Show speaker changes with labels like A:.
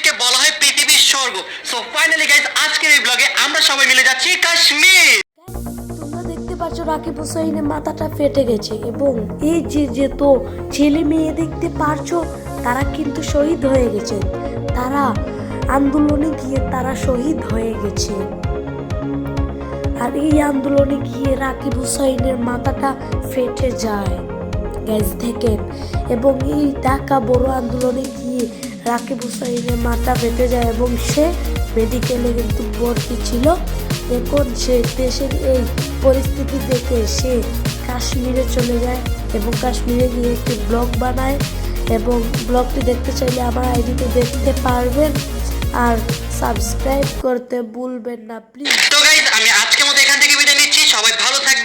A: কাশ্মীরকে বলা হয় পৃথিবীর স্বর্গ। সো ফাইনালি গাইস আজকের এই ব্লগে আমরা সবাই মিলে যাচ্ছি কাশ্মীর।
B: তোমরা দেখতে পাচ্ছ রাকিব হুসাইনের মাথাটা ফেটে গেছে এবং এই যে তো ছেলে মেয়ে দেখতে পারছো তারা কিন্তু শহীদ হয়ে গেছে। তারা আন্দোলনে গিয়ে তারা শহীদ হয়ে গেছে। আর এই আন্দোলনে গিয়ে রাকিব হুসাইনের মাথাটা ফেটে যায় গ্যাস থেকে, এবং এই ঢাকা বড় আন্দোলনে গিয়ে রাকিব হুসাইনের মাথা ফেটে যায় এবং সে মেডিকেলে কিন্তু ভর্তি ছিল। এখন সে দেশের এই পরিস্থিতি দেখে সে কাশ্মীরে চলে যায় এবং কাশ্মীরে গিয়ে একটি ব্লগ বানায়, এবং ব্লগটি দেখতে চাইলে আমার আইডিতে দেখতে পারবেন। আর সাবস্ক্রাইব করতে ভুলবেন না প্লিজ।
A: তো গাইস আমি আজকের মতো এখান থেকে বিদায় নিচ্ছি, সবাই ভালো থাকবেন।